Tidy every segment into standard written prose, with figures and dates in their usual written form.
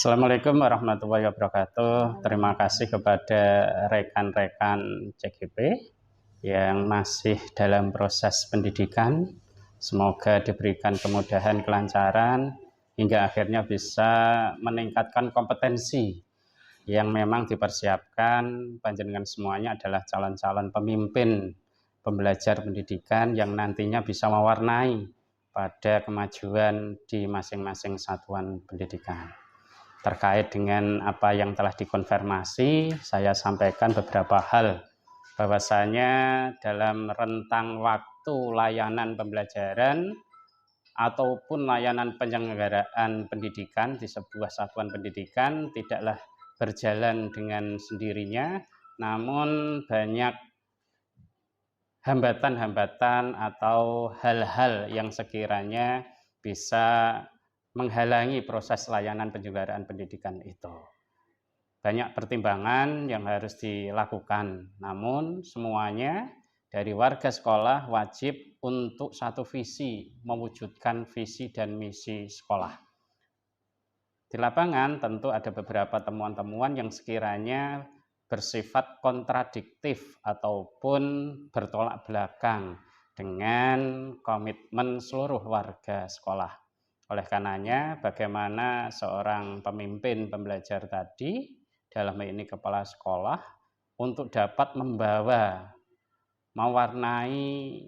Assalamualaikum warahmatullahi wabarakatuh. Terima kasih kepada rekan-rekan CGP yang masih dalam proses pendidikan. Semoga diberikan kemudahan, kelancaran, hingga akhirnya bisa meningkatkan kompetensi yang memang dipersiapkan. Panjenengan semuanya adalah calon-calon pemimpin pembelajar pendidikan yang nantinya bisa mewarnai pada kemajuan di masing-masing satuan pendidikan. Terkait dengan apa yang telah dikonfirmasi, saya sampaikan beberapa hal, bahwasanya dalam rentang waktu layanan pembelajaran ataupun layanan penyelenggaraan pendidikan di sebuah satuan pendidikan tidaklah berjalan dengan sendirinya, namun banyak hambatan-hambatan atau hal-hal yang sekiranya bisa menghalangi proses layanan penyelenggaraan pendidikan itu. Banyak pertimbangan yang harus dilakukan, namun semuanya dari warga sekolah wajib untuk satu visi, mewujudkan visi dan misi sekolah. Di lapangan tentu ada beberapa temuan-temuan yang sekiranya bersifat kontradiktif ataupun bertolak belakang dengan komitmen seluruh warga sekolah. Oleh karenanya, bagaimana seorang pemimpin pembelajar tadi, dalam hal ini kepala sekolah, untuk dapat membawa, mewarnai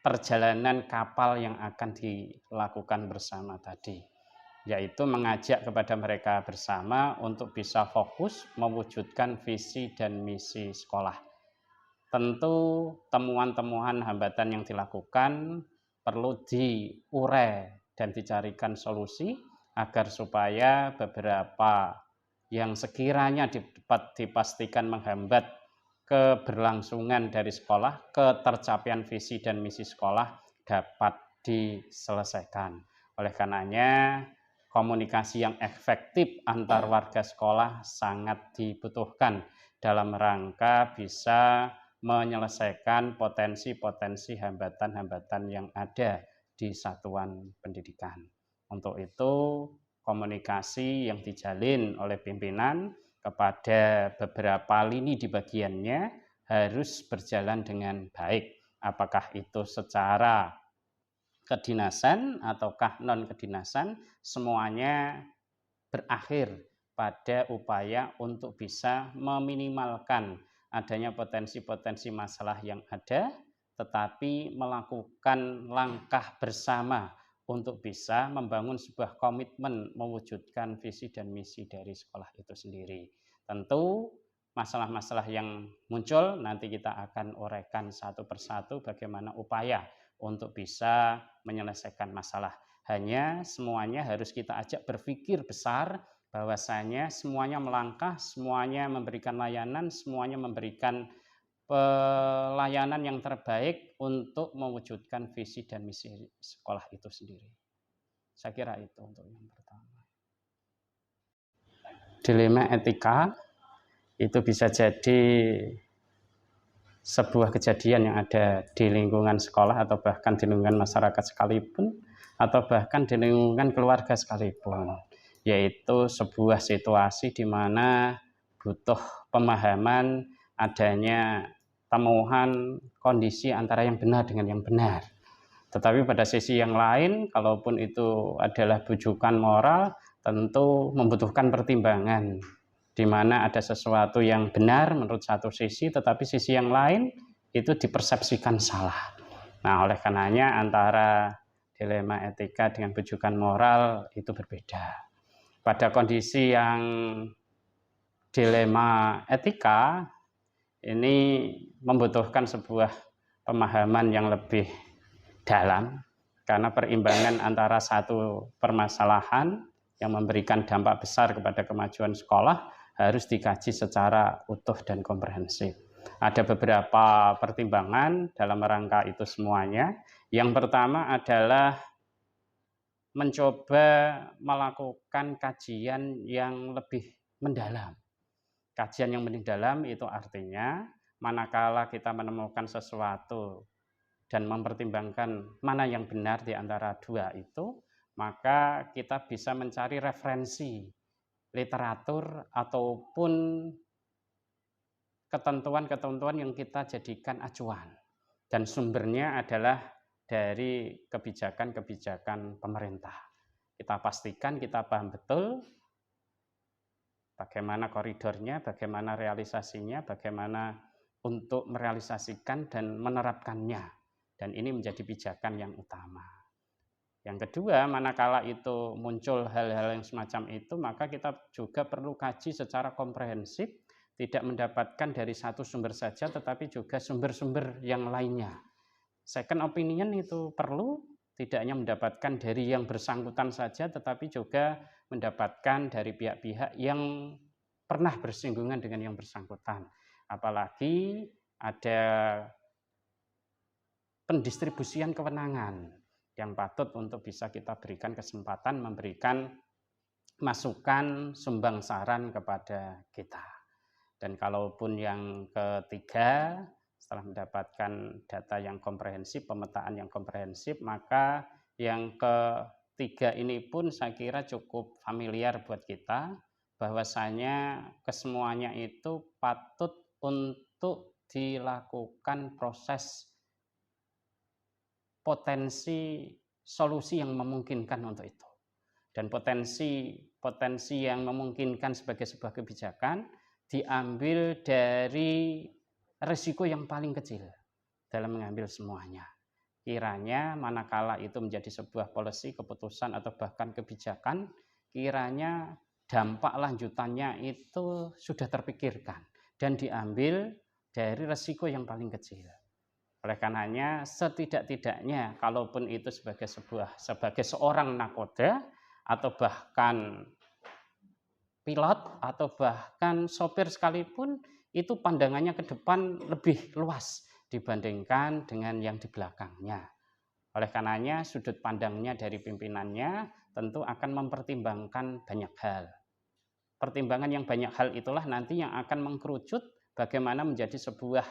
perjalanan kapal yang akan dilakukan bersama tadi, yaitu mengajak kepada mereka bersama untuk bisa fokus mewujudkan visi dan misi sekolah. Tentu temuan-temuan hambatan yang dilakukan perlu diurai dan dicarikan solusi agar supaya beberapa yang sekiranya dapat dipastikan menghambat keberlangsungan dari sekolah, ketercapaian visi dan misi sekolah dapat diselesaikan. Oleh karenanya, komunikasi yang efektif antar warga sekolah sangat dibutuhkan dalam rangka bisa menyelesaikan potensi-potensi hambatan-hambatan yang ada di satuan pendidikan. Untuk itu, komunikasi yang dijalin oleh pimpinan kepada beberapa lini di bagiannya harus berjalan dengan baik. Apakah itu secara kedinasan ataukah non-kedinasan, semuanya berakhir pada upaya untuk bisa meminimalkan adanya potensi-potensi masalah yang ada, tetapi melakukan langkah bersama untuk bisa membangun sebuah komitmen mewujudkan visi dan misi dari sekolah itu sendiri. Tentu masalah-masalah yang muncul nanti kita akan uraikan satu persatu bagaimana upaya untuk bisa menyelesaikan masalah. Hanya semuanya harus kita ajak berpikir besar, bahwasanya semuanya melangkah, semuanya memberikan layanan, semuanya memberikan pelayanan yang terbaik untuk mewujudkan visi dan misi sekolah itu sendiri. Saya kira itu untuk yang pertama. Dilema etika itu bisa jadi sebuah kejadian yang ada di lingkungan sekolah atau bahkan di lingkungan masyarakat sekalipun, atau bahkan di lingkungan keluarga sekalipun, yaitu sebuah situasi di mana butuh pemahaman adanya temuan kondisi antara yang benar dengan yang benar. Tetapi pada sisi yang lain, kalaupun itu adalah bujukan moral, tentu membutuhkan pertimbangan, di mana ada sesuatu yang benar menurut satu sisi, tetapi sisi yang lain itu dipersepsikan salah. Nah, oleh karenanya antara dilema etika dengan bujukan moral itu berbeda. Pada kondisi yang dilema etika, ini membutuhkan sebuah pemahaman yang lebih dalam, karena perimbangan antara satu permasalahan yang memberikan dampak besar kepada kemajuan sekolah harus dikaji secara utuh dan komprehensif. Ada beberapa pertimbangan dalam rangka itu semuanya. Yang pertama adalah mencoba melakukan kajian yang lebih mendalam. Kajian yang mendalam itu artinya manakala kita menemukan sesuatu dan mempertimbangkan mana yang benar di antara dua itu, maka kita bisa mencari referensi literatur ataupun ketentuan-ketentuan yang kita jadikan acuan, dan sumbernya adalah dari kebijakan-kebijakan pemerintah. Kita pastikan kita paham betul bagaimana koridornya, bagaimana realisasinya, bagaimana untuk merealisasikan dan menerapkannya, dan ini menjadi pijakan yang utama. Yang kedua, manakala itu muncul hal-hal yang semacam itu, maka kita juga perlu kaji secara komprehensif, tidak mendapatkan dari satu sumber saja, tetapi juga sumber-sumber yang lainnya. Second opinion itu perlu, tidak hanya mendapatkan dari yang bersangkutan saja, tetapi juga mendapatkan dari pihak-pihak yang pernah bersinggungan dengan yang bersangkutan. Apalagi ada pendistribusian kewenangan yang patut untuk bisa kita berikan kesempatan memberikan masukan, sumbang saran kepada kita. Dan kalaupun yang ketiga, setelah mendapatkan data yang komprehensif, pemetaan yang komprehensif, maka yang ketiga ini pun saya kira cukup familiar buat kita, bahwasanya kesemuanya itu patut untuk dilakukan proses potensi solusi yang memungkinkan untuk itu. Dan potensi yang memungkinkan sebagai sebuah kebijakan diambil dari risiko yang paling kecil dalam mengambil semuanya. Kiranya manakala itu menjadi sebuah policy, keputusan, atau bahkan kebijakan, kiranya dampak lanjutannya itu sudah terpikirkan dan diambil dari risiko yang paling kecil. Oleh karenanya setidak-tidaknya kalaupun itu sebagai seorang nakoda atau bahkan pilot atau bahkan sopir sekalipun, itu pandangannya ke depan lebih luas dibandingkan dengan yang di belakangnya. Oleh karenanya sudut pandangnya dari pimpinannya tentu akan mempertimbangkan banyak hal. Pertimbangan yang banyak hal itulah nanti yang akan mengkerucut bagaimana menjadi sebuah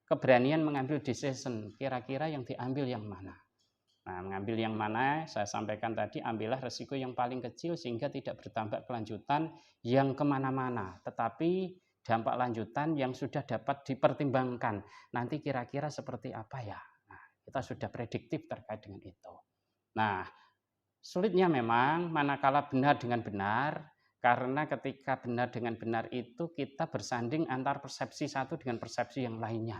keberanian mengambil decision, kira-kira yang diambil yang mana. Nah, mengambil yang mana, saya sampaikan tadi, ambillah resiko yang paling kecil sehingga tidak bertambah kelanjutan yang kemana-mana, tetapi dampak lanjutan yang sudah dapat dipertimbangkan. Nanti kira-kira seperti apa ya? Nah, kita sudah prediktif terkait dengan itu. Nah, sulitnya memang manakala benar dengan benar, karena ketika benar dengan benar itu kita bersanding antar persepsi satu dengan persepsi yang lainnya.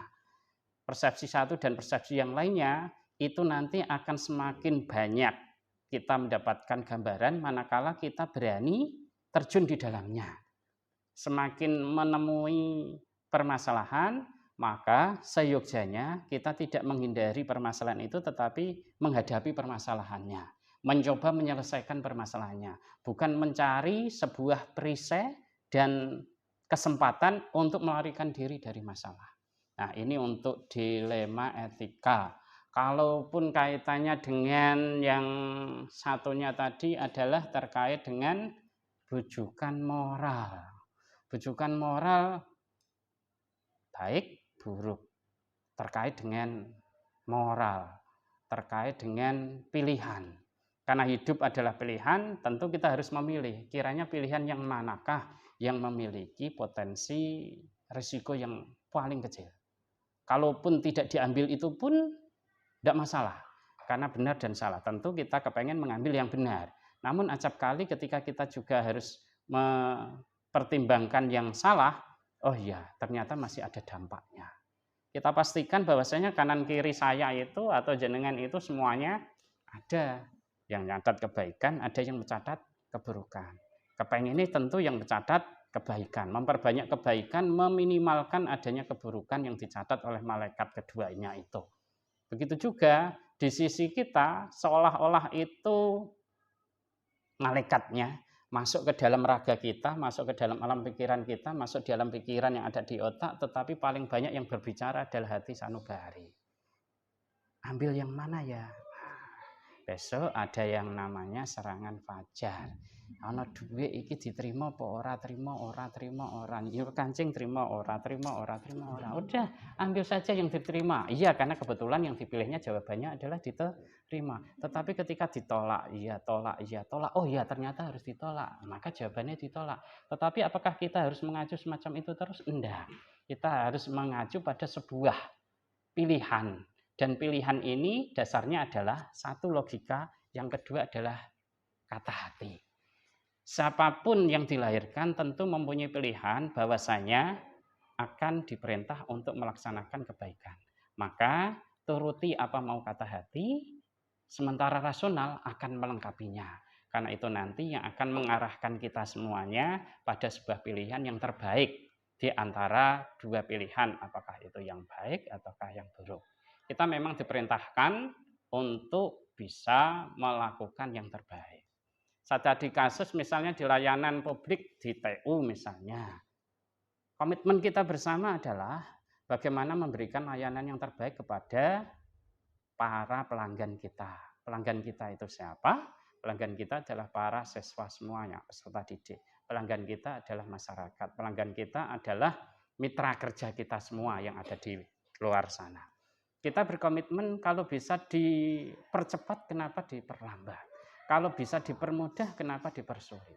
Persepsi satu dan persepsi yang lainnya itu nanti akan semakin banyak kita mendapatkan gambaran manakala kita berani terjun di dalamnya. Semakin menemui permasalahan, maka seyogyanya kita tidak menghindari permasalahan itu, tetapi menghadapi permasalahannya. mencoba menyelesaikan permasalahannya, bukan mencari sebuah perisai dan kesempatan untuk melarikan diri dari masalah. Nah, ini untuk dilema etika. Kalaupun kaitannya dengan yang satunya tadi adalah terkait dengan rujukan moral. Rujukan moral baik buruk terkait dengan moral, terkait dengan pilihan. Karena hidup adalah pilihan, tentu kita harus memilih. Kiranya pilihan yang manakah yang memiliki potensi risiko yang paling kecil. Kalaupun tidak diambil itu pun tidak masalah. Karena benar dan salah. Tentu kita kepengen mengambil yang benar. Namun acap kali ketika kita juga harus mempertimbangkan yang salah, oh iya ternyata masih ada dampaknya. Kita pastikan bahwasanya kanan kiri saya itu atau jenengan itu semuanya ada yang mencatat kebaikan, ada yang mencatat keburukan. Kepengen ini tentu yang mencatat kebaikan, memperbanyak kebaikan, meminimalkan adanya keburukan yang dicatat oleh malaikat keduanya itu. Begitu juga di sisi kita seolah-olah itu malaikatnya masuk ke dalam raga kita, masuk ke dalam alam pikiran kita, masuk di dalam pikiran yang ada di otak, tetapi paling banyak yang berbicara adalah hati sanubari. Ambil yang mana ya? Besok ada yang namanya serangan fajar. Ana duwe iki diterima apa ora terima, ora terima, ora. Nyuruh kancing terima, ora terima, ora terima, ora. Udah, ambil saja yang diterima. Iya, karena kebetulan yang dipilihnya jawabannya adalah diterima. Tetapi ketika ditolak, iya tolak, iya tolak. Oh iya, ternyata harus ditolak. Maka jawabannya ditolak. Tetapi apakah kita harus mengacu semacam itu terus? Enggak. Kita harus mengacu pada sebuah pilihan. Dan pilihan ini dasarnya adalah satu logika, yang kedua adalah kata hati. Siapapun yang dilahirkan tentu mempunyai pilihan bahwasanya akan diperintah untuk melaksanakan kebaikan. Maka turuti apa mau kata hati, sementara rasional akan melengkapinya. Karena itu nanti yang akan mengarahkan kita semuanya pada sebuah pilihan yang terbaik di antara dua pilihan, apakah itu yang baik ataukah yang buruk. Kita memang diperintahkan untuk bisa melakukan yang terbaik. Saat di kasus misalnya di layanan publik di TU misalnya, komitmen kita bersama adalah bagaimana memberikan layanan yang terbaik kepada para pelanggan kita. Pelanggan kita itu siapa? Pelanggan kita adalah para siswa semuanya, peserta didik. Pelanggan kita adalah masyarakat. Pelanggan kita adalah mitra kerja kita semua yang ada di luar sana. Kita berkomitmen kalau bisa dipercepat, kenapa diperlambat? Kalau bisa dipermudah, kenapa dipersulit?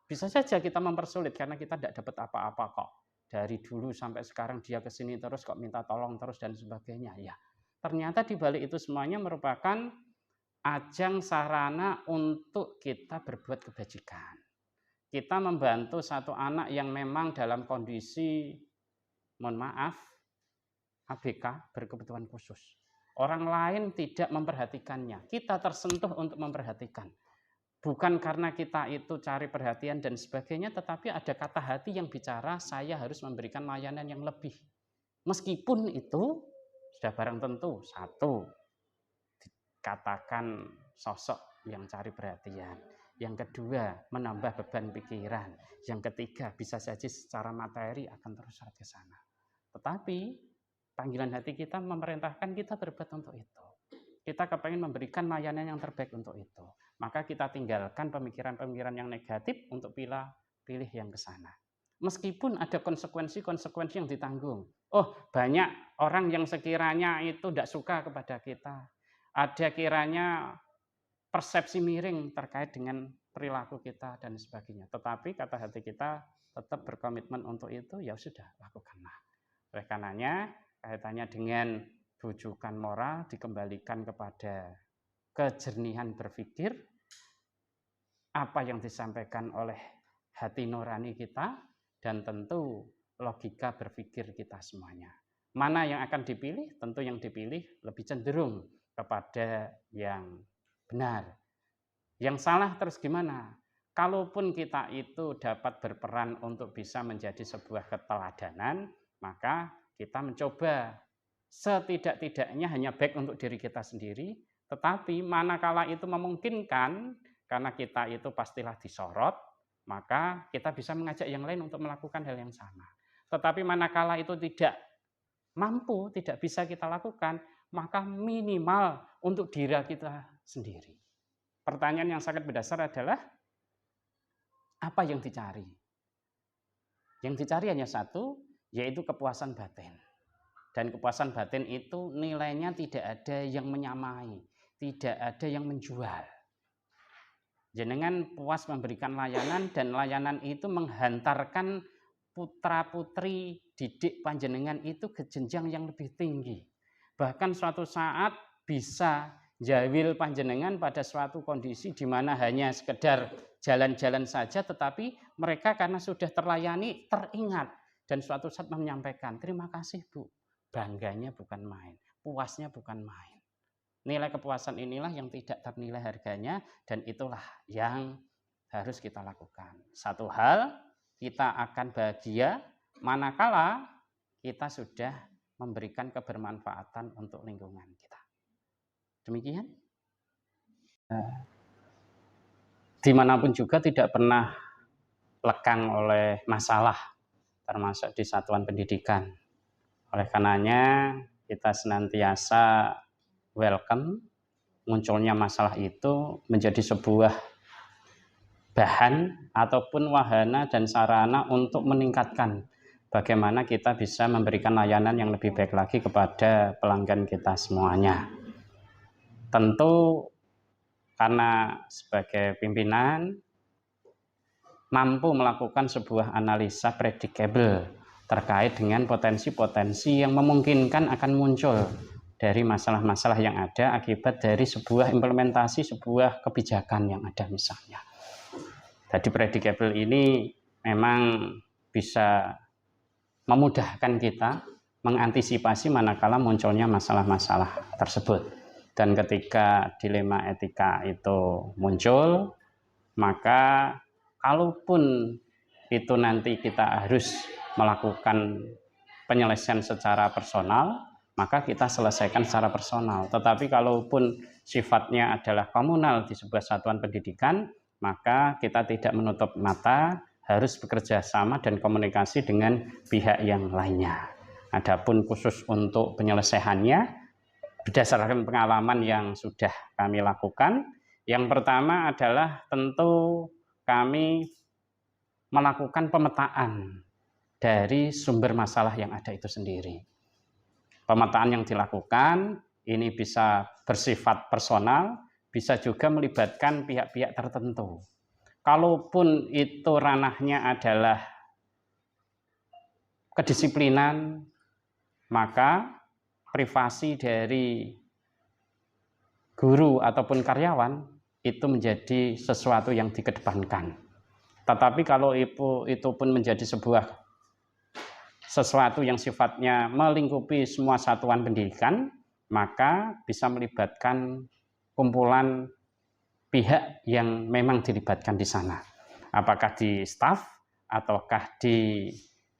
Bisa saja kita mempersulit karena kita tidak dapat apa-apa kok. Dari dulu sampai sekarang dia ke sini terus kok minta tolong terus dan sebagainya. Ya, ternyata di balik itu semuanya merupakan ajang sarana untuk kita berbuat kebajikan. Kita membantu satu anak yang memang dalam kondisi, mohon maaf, ABK berkebutuhan khusus. Orang lain tidak memperhatikannya. Kita tersentuh untuk memperhatikan. Bukan karena kita itu cari perhatian dan sebagainya, tetapi ada kata hati yang bicara, saya harus memberikan layanan yang lebih. Meskipun itu sudah barang tentu, satu, dikatakan sosok yang cari perhatian. Yang kedua, menambah beban pikiran. Yang ketiga, bisa saja secara materi akan terus ke sana. Tetapi panggilan hati kita memerintahkan kita berbuat untuk itu. Kita kepengen memberikan layanan yang terbaik untuk itu. Maka kita tinggalkan pemikiran-pemikiran yang negatif untuk pilih yang ke sana. Meskipun ada konsekuensi-konsekuensi yang ditanggung. Oh, banyak orang yang sekiranya itu tidak suka kepada kita. Ada kiranya persepsi miring terkait dengan perilaku kita dan sebagainya. Tetapi kata hati kita tetap berkomitmen untuk itu, ya sudah, lakukanlah. Oleh karenanya, kaitannya dengan rujukan moral dikembalikan kepada kejernihan berpikir, apa yang disampaikan oleh hati nurani kita, dan tentu logika berpikir kita semuanya. Mana yang akan dipilih? Tentu yang dipilih lebih cenderung kepada yang benar. Yang salah terus gimana? Kalaupun kita itu dapat berperan untuk bisa menjadi sebuah keteladanan, maka kita mencoba setidak-tidaknya hanya baik untuk diri kita sendiri, Tetapi manakala itu memungkinkan, karena kita itu pastilah disorot, maka kita bisa mengajak yang lain untuk melakukan hal yang sama. Tetapi manakala itu tidak mampu, tidak bisa kita lakukan, maka minimal untuk diri kita sendiri. Pertanyaan yang sangat mendasar adalah, apa yang dicari? Yang dicari hanya satu, yaitu kepuasan batin. Dan kepuasan batin itu nilainya tidak ada yang menyamai, tidak ada yang menjual. Jenengan puas memberikan layanan, dan layanan itu menghantarkan putra-putri didik panjenengan itu ke jenjang yang lebih tinggi. Bahkan suatu saat bisa jawil panjenengan pada suatu kondisi di mana hanya sekedar jalan-jalan saja, tetapi mereka karena sudah terlayani teringat, dan suatu saat menyampaikan, terima kasih Bu. Bangganya bukan main, puasnya bukan main. Nilai kepuasan inilah yang tidak ternilai harganya, dan itulah yang harus kita lakukan. Satu hal, kita akan bahagia manakala kita sudah memberikan kebermanfaatan untuk lingkungan kita. Demikian. Dimanapun juga tidak pernah lekang oleh masalah, termasuk di satuan pendidikan. Oleh karenanya kita senantiasa welcome munculnya masalah itu menjadi sebuah bahan ataupun wahana dan sarana untuk meningkatkan bagaimana kita bisa memberikan layanan yang lebih baik lagi kepada pelanggan kita semuanya. Tentu karena sebagai pimpinan mampu melakukan sebuah analisa predictable terkait dengan potensi-potensi yang memungkinkan akan muncul dari masalah-masalah yang ada akibat dari sebuah implementasi sebuah kebijakan yang ada misalnya. Jadi predictable ini memang bisa memudahkan kita mengantisipasi manakala munculnya masalah-masalah tersebut. Dan ketika dilema etika itu muncul, maka kalaupun itu nanti kita harus melakukan penyelesaian secara personal, maka kita selesaikan secara personal. Tetapi kalaupun sifatnya adalah komunal di sebuah satuan pendidikan, maka kita tidak menutup mata, harus bekerja sama dan komunikasi dengan pihak yang lainnya. Adapun khusus untuk penyelesaiannya, berdasarkan pengalaman yang sudah kami lakukan, yang pertama adalah tentu kami melakukan pemetaan dari sumber masalah yang ada itu sendiri. Pemetaan yang dilakukan ini bisa bersifat personal, bisa juga melibatkan pihak-pihak tertentu. Kalaupun itu ranahnya adalah kedisiplinan, maka privasi dari guru ataupun karyawan itu menjadi sesuatu yang dikedepankan. Tetapi kalau itu pun menjadi sesuatu yang sifatnya melingkupi semua satuan pendidikan, maka bisa melibatkan kumpulan pihak yang memang dilibatkan di sana. Apakah di staf, ataukah di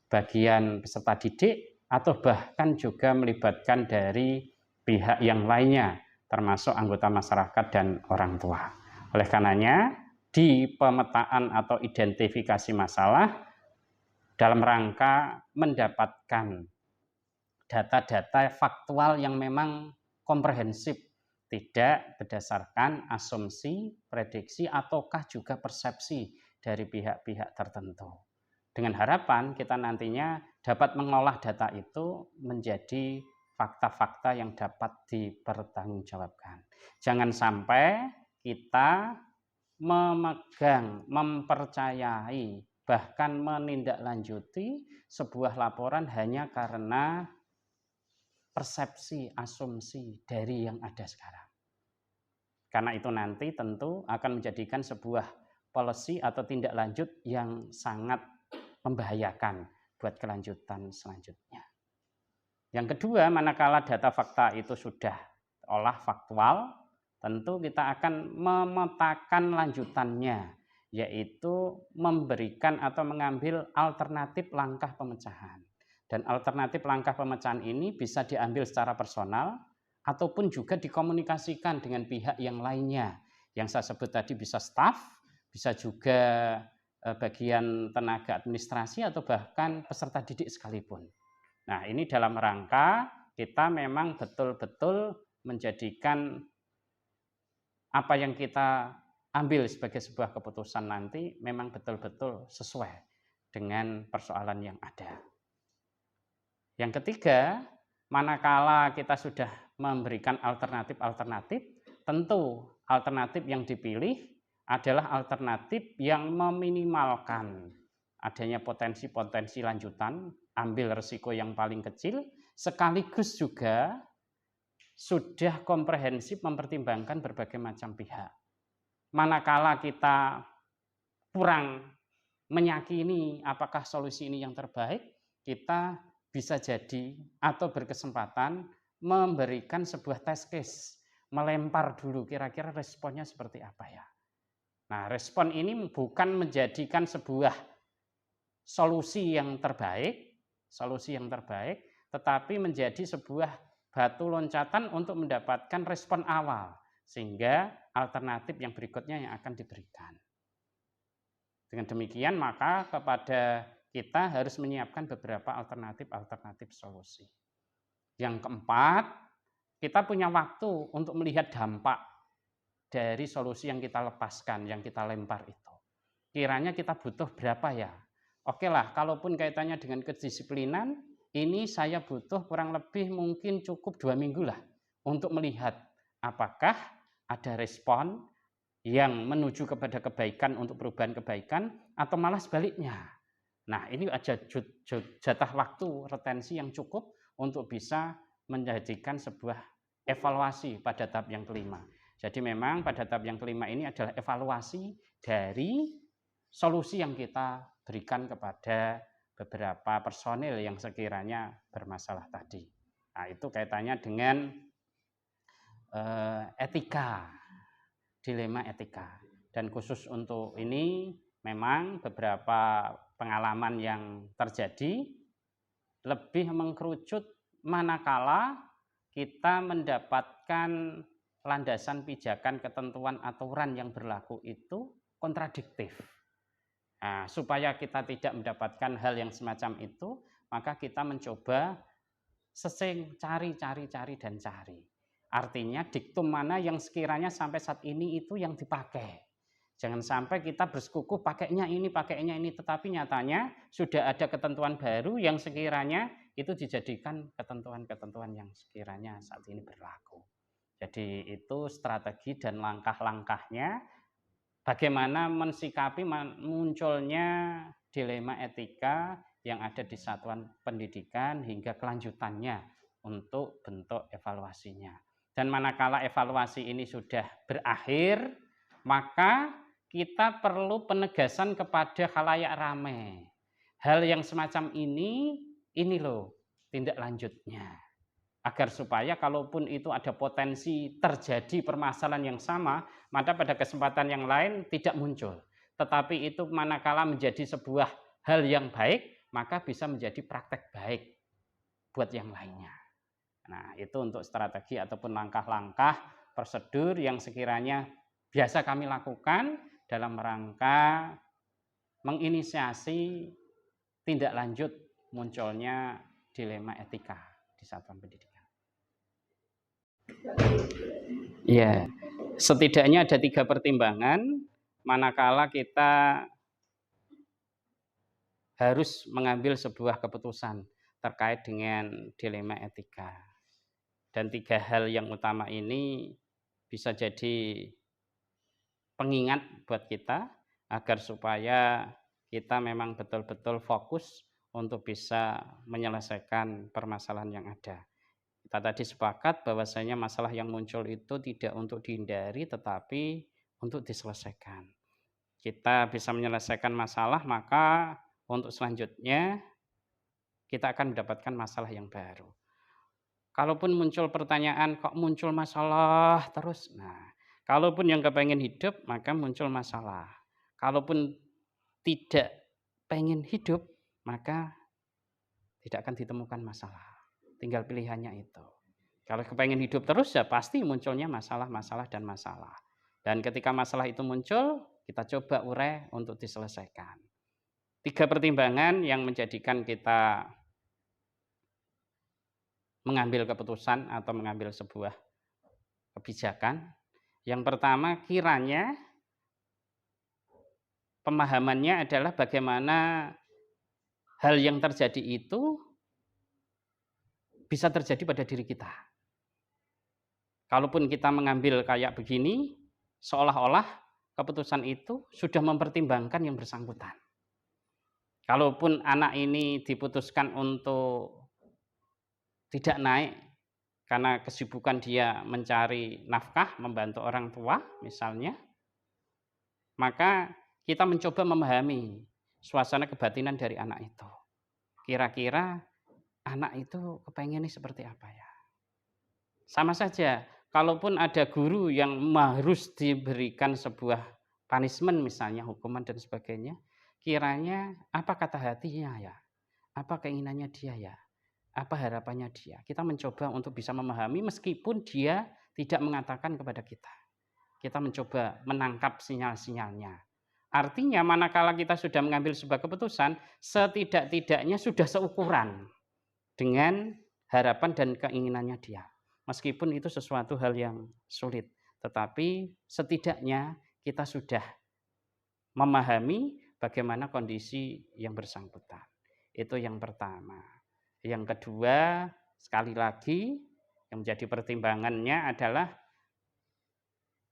bagian peserta didik, atau bahkan juga melibatkan dari pihak yang lainnya, termasuk anggota masyarakat dan orang tua. Oleh karenanya, di pemetaan atau identifikasi masalah dalam rangka mendapatkan data-data faktual yang memang komprehensif, tidak berdasarkan asumsi, prediksi, ataukah juga persepsi dari pihak-pihak tertentu. Dengan harapan kita nantinya dapat mengolah data itu menjadi fakta-fakta yang dapat dipertanggungjawabkan. Jangan sampai kita memegang, mempercayai, bahkan menindaklanjuti sebuah laporan hanya karena persepsi, asumsi dari yang ada sekarang. Karena itu nanti tentu akan menjadikan sebuah policy atau tindak lanjut yang sangat membahayakan buat kelanjutan selanjutnya. Yang kedua, manakala data fakta itu sudah olah faktual, tentu kita akan memetakan lanjutannya, yaitu memberikan atau mengambil alternatif langkah pemecahan. Dan alternatif langkah pemecahan ini bisa diambil secara personal ataupun juga dikomunikasikan dengan pihak yang lainnya. Yang saya sebut tadi bisa staf, bisa juga bagian tenaga administrasi atau bahkan peserta didik sekalipun. Nah, ini dalam rangka kita memang betul-betul menjadikan apa yang kita ambil sebagai sebuah keputusan nanti memang betul-betul sesuai dengan persoalan yang ada. Yang ketiga, manakala kita sudah memberikan alternatif-alternatif, tentu alternatif yang dipilih adalah alternatif yang meminimalkan adanya potensi-potensi lanjutan, ambil risiko yang paling kecil, sekaligus juga sudah komprehensif mempertimbangkan berbagai macam pihak. Manakala kita kurang meyakini apakah solusi ini yang terbaik, kita bisa jadi atau berkesempatan memberikan sebuah test case, melempar dulu kira-kira responnya seperti apa ya. Nah, respon ini bukan menjadikan sebuah solusi yang terbaik, tetapi menjadi sebuah batu loncatan untuk mendapatkan respon awal, sehingga alternatif yang berikutnya yang akan diberikan. Dengan demikian, maka kepada kita harus menyiapkan beberapa alternatif solusi. Yang keempat, kita punya waktu untuk melihat dampak dari solusi yang kita lepaskan, yang kita lempar itu. Kiranya kita butuh berapa ya? Oke lah, kalaupun kaitannya dengan kedisiplinan, ini saya butuh kurang lebih mungkin cukup 2 minggu lah untuk melihat apakah ada respon yang menuju kepada kebaikan untuk perubahan kebaikan atau malah sebaliknya. Nah, ini ada jatah waktu retensi yang cukup untuk bisa menjadikan sebuah evaluasi pada tahap yang kelima. Jadi memang pada tahap yang kelima ini adalah evaluasi dari solusi yang kita berikan kepada beberapa personil yang sekiranya bermasalah tadi. Nah, itu kaitannya dengan etika, dilema etika. Dan khusus untuk ini memang beberapa pengalaman yang terjadi lebih mengkerucut manakala kita mendapatkan landasan pijakan, ketentuan, aturan yang berlaku itu kontradiktif. Nah, supaya kita tidak mendapatkan hal yang semacam itu, maka kita mencoba cari. Artinya diktum mana yang sekiranya sampai saat ini itu yang dipakai. Jangan sampai kita bersekukuh pakainya ini, tetapi nyatanya sudah ada ketentuan baru yang sekiranya itu dijadikan ketentuan-ketentuan yang sekiranya saat ini berlaku. Jadi itu strategi dan langkah-langkahnya bagaimana mensikapi munculnya dilema etika yang ada di satuan pendidikan hingga kelanjutannya untuk bentuk evaluasinya. Dan manakala evaluasi ini sudah berakhir, maka kita perlu penegasan kepada khalayak ramai. Hal yang semacam ini loh tindak lanjutnya. Agar supaya kalaupun itu ada potensi terjadi permasalahan yang sama, maka pada kesempatan yang lain tidak muncul. Tetapi itu manakala menjadi sebuah hal yang baik, maka bisa menjadi praktek baik buat yang lainnya. Nah, itu untuk strategi ataupun langkah-langkah prosedur yang sekiranya biasa kami lakukan dalam rangka menginisiasi tindak lanjut munculnya dilema etika di satuan pendidikan. Ya, setidaknya ada 3 pertimbangan manakala kita harus mengambil sebuah keputusan terkait dengan dilema etika. Dan 3 hal yang utama ini bisa jadi pengingat buat kita agar supaya kita memang betul-betul fokus untuk bisa menyelesaikan permasalahan yang ada. Kita tadi sepakat bahwasanya masalah yang muncul itu tidak untuk dihindari tetapi untuk diselesaikan. Kita bisa menyelesaikan masalah, maka untuk selanjutnya kita akan mendapatkan masalah yang baru. Kalaupun muncul pertanyaan, kok muncul masalah terus? Nah, kalaupun yang kepengen hidup, maka muncul masalah. Kalaupun tidak pengen hidup, maka tidak akan ditemukan masalah. Tinggal pilihannya itu. Kalau kepengen hidup terus ya pasti munculnya masalah-masalah dan masalah. Dan ketika masalah itu muncul, kita coba urai untuk diselesaikan. 3 pertimbangan yang menjadikan kita mengambil keputusan atau mengambil sebuah kebijakan. Yang pertama, kiranya pemahamannya adalah bagaimana hal yang terjadi itu bisa terjadi pada diri kita. Kalaupun kita mengambil kayak begini, seolah-olah keputusan itu sudah mempertimbangkan yang bersangkutan. Kalaupun anak ini diputuskan untuk tidak naik karena kesibukan dia mencari nafkah, membantu orang tua misalnya, maka kita mencoba memahami suasana kebatinan dari anak itu. Kira-kira anak itu kepengennya seperti apa ya? Sama saja, kalaupun ada guru yang harus diberikan sebuah punishment misalnya, hukuman dan sebagainya, kiranya apa kata hatinya ya? Apa keinginannya dia ya? Apa harapannya dia? Kita mencoba untuk bisa memahami meskipun dia tidak mengatakan kepada kita. Kita mencoba menangkap sinyal-sinyalnya. Artinya manakala kita sudah mengambil sebuah keputusan, setidak-tidaknya sudah seukuran dengan harapan dan keinginannya dia. Meskipun itu sesuatu hal yang sulit, tetapi setidaknya kita sudah memahami bagaimana kondisi yang bersangkutan. Itu yang pertama. Yang kedua, sekali lagi yang menjadi pertimbangannya adalah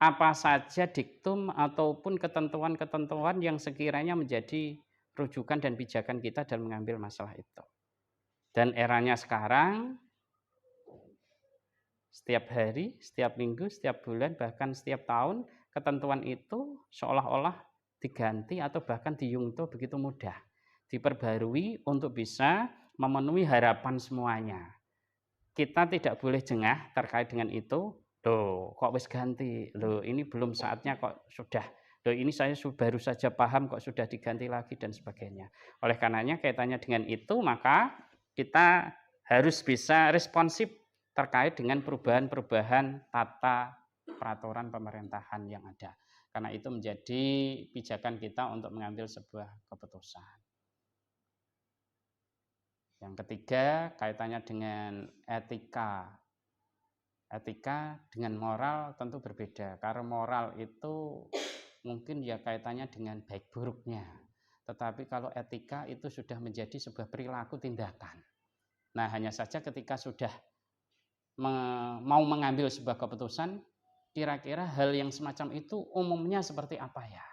apa saja diktum ataupun ketentuan-ketentuan yang sekiranya menjadi rujukan dan pijakan kita dalam mengambil masalah itu. Dan eranya sekarang, setiap hari, setiap minggu, setiap bulan, bahkan setiap tahun, ketentuan itu seolah-olah diganti atau bahkan diyungto begitu mudah. Diperbarui untuk bisa memenuhi harapan semuanya. Kita tidak boleh jengah terkait dengan itu. Loh, kok wis ganti? Loh, ini belum saatnya kok sudah. Loh, ini saya baru saja paham kok sudah diganti lagi dan sebagainya. Oleh karenanya kaitannya dengan itu, maka kita harus bisa responsif terkait dengan perubahan-perubahan tata peraturan pemerintahan yang ada. Karena itu menjadi pijakan kita untuk mengambil sebuah keputusan. Yang ketiga, kaitannya dengan etika. Etika dengan moral tentu berbeda. Karena moral itu mungkin ya kaitannya dengan baik buruknya. Tetapi kalau etika itu sudah menjadi sebuah perilaku tindakan. Nah, hanya saja ketika sudah mau mengambil sebuah keputusan, kira-kira hal yang semacam itu umumnya seperti apa ya?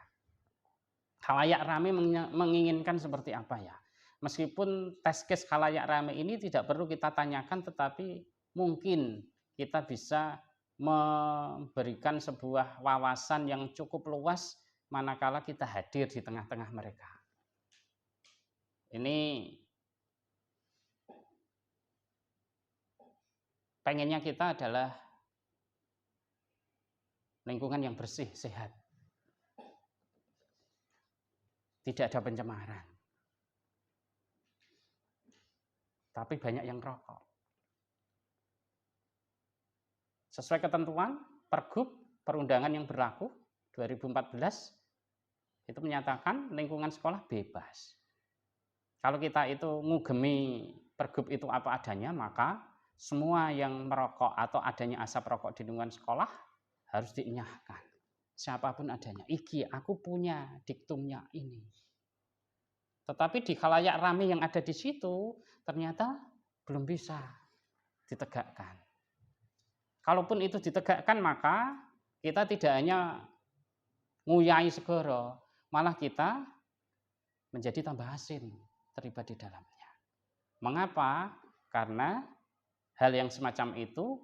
Khalayak ramai menginginkan seperti apa ya? Meskipun test case khalayak ramai ini tidak perlu kita tanyakan, tetapi mungkin kita bisa memberikan sebuah wawasan yang cukup luas manakala kita hadir di tengah-tengah mereka. Ini pengennya kita adalah lingkungan yang bersih, sehat. Tidak ada pencemaran. Tapi banyak yang rokok. Sesuai ketentuan Pergub perundangan yang berlaku 2014 itu menyatakan lingkungan sekolah bebas. Kalau kita itu ngugemi Pergub itu apa adanya, maka semua yang merokok atau adanya asap rokok di lingkungan sekolah harus dienyahkan. Siapapun adanya. Iki, aku punya diktumnya ini. Tetapi di khalayak ramai yang ada di situ ternyata belum bisa ditegakkan. Kalaupun itu ditegakkan, maka kita tidak hanya nguyai segoro, malah kita menjadi tambah asin terlibat di dalamnya. Mengapa? Karena hal yang semacam itu